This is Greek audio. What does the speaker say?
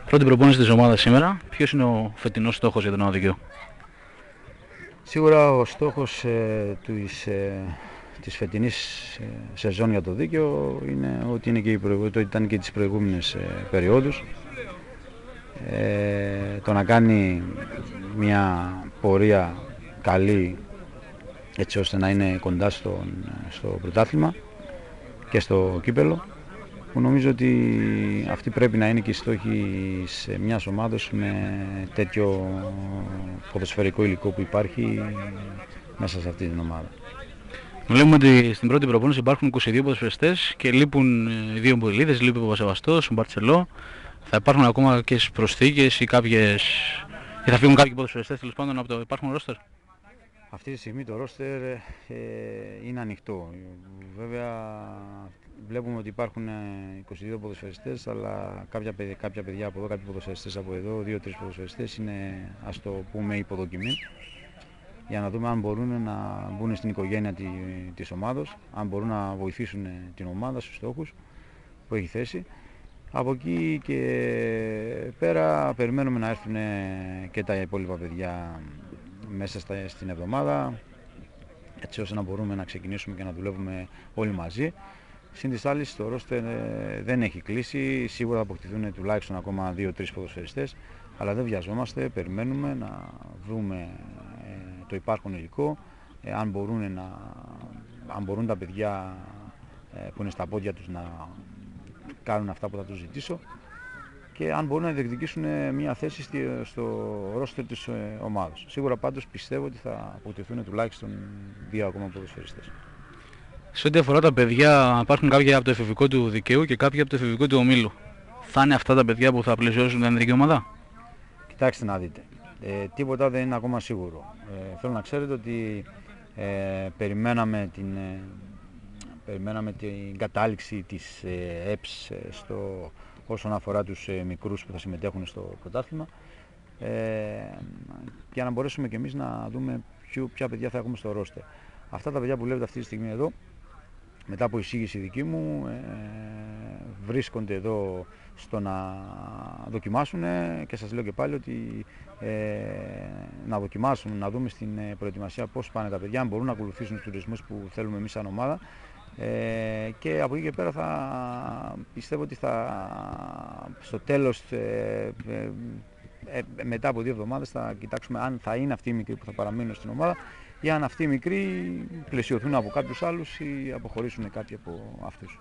Πρώτη προπόνηση της ομάδας σήμερα. Ποιος είναι ο φετινός στόχος για τον Οδικείο? Σίγουρα ο στόχος της φετινής σεζόν για το Δίκαιο είναι ότι ήταν και τις προηγούμενες περιόδους. Το να κάνει μια πορεία καλή έτσι ώστε να είναι κοντά στο πρωτάθλημα και στο κύπελλο, που νομίζω ότι αυτή πρέπει να είναι και η στόχη σε μιας ομάδας με τέτοιο ποδοσφαιρικό υλικό που υπάρχει μέσα σε αυτή την ομάδα. Βλέπουμε ότι στην πρώτη προπόνηση υπάρχουν 22 ποδοσφαιριστές και λείπουν 2 Μπολίδες, λείπει ο Παπασεβαστός, ο Μπαρτσελό. Θα υπάρχουν ακόμα και προσθήκες ή κάποιες... και θα φύγουν κάποιοι ποδοσφαιριστές τέλος πάντων από το υπάρχον ρόστερ. Αυτή τη στιγμή το ρόστερ είναι ανοιχτό. Βέβαια βλέπουμε ότι υπάρχουν 22 ποδοσφαιριστές, αλλά κάποια παιδιά από εδώ, κάποιοι ποδοσφαιριστές από εδώ, 2-3 ποδοσφαιριστές είναι, ας το πούμε, υποδοκιμή, για να δούμε αν μπορούν να μπουν στην οικογένεια της ομάδας, αν μπορούν να βοηθήσουν την ομάδα στους στόχους που έχει θέσει. Από εκεί και πέρα περιμένουμε να έρθουν και τα υπόλοιπα παιδιά μέσα στην εβδομάδα, έτσι ώστε να μπορούμε να ξεκινήσουμε και να δουλεύουμε όλοι μαζί. Συν της άλλης το ρόστερ δεν έχει κλείσει, σίγουρα θα αποκτηθούν τουλάχιστον ακόμα 2-3 ποδοσφαιριστές, αλλά δεν βιαζόμαστε, περιμένουμε να δούμε το υπάρχον υλικό, αν μπορούν τα παιδιά που είναι στα πόδια τους να κάνουν αυτά που θα τους ζητήσω και αν μπορούν να διεκδικήσουν μια θέση στο ρόστερ της ομάδας. Σίγουρα πάντως πιστεύω ότι θα αποκτηθούν τουλάχιστον 2 ακόμα ποδοσφαιριστές. Σε ό,τι αφορά τα παιδιά, υπάρχουν κάποια από το εφηβικό του Δικαίου και κάποια από το εφηβικό του Ομίλου. Θα είναι αυτά τα παιδιά που θα πλαισιώσουν την εθνική ομάδα? Κοιτάξτε να δείτε. Τίποτα δεν είναι ακόμα σίγουρο. Θέλω να ξέρετε ότι περιμέναμε την κατάληξη της ΕΠΣ όσον αφορά τους μικρούς που θα συμμετέχουν στο πρωτάθλημα, για να μπορέσουμε και εμείς να δούμε ποια παιδιά θα έχουμε στο ρόστερ. Αυτά τα παιδιά που βλέπετε αυτή τη στιγμή εδώ, μετά από εισήγηση δική μου, βρίσκονται εδώ στο να δοκιμάσουν και σας λέω και πάλι ότι να δοκιμάσουν, να δούμε στην προετοιμασία πώς πάνε τα παιδιά, αν μπορούν να ακολουθήσουν τους τουρισμούς που θέλουμε εμείς σαν ομάδα, και από εκεί και πέρα πιστεύω ότι στο τέλος, μετά από 2 εβδομάδες θα κοιτάξουμε αν θα είναι αυτοί οι μικροί που θα παραμείνουν στην ομάδα ή αν αυτοί οι μικροί πλαισιωθούν από κάποιους άλλους ή αποχωρήσουν κάποιοι από αυτούς.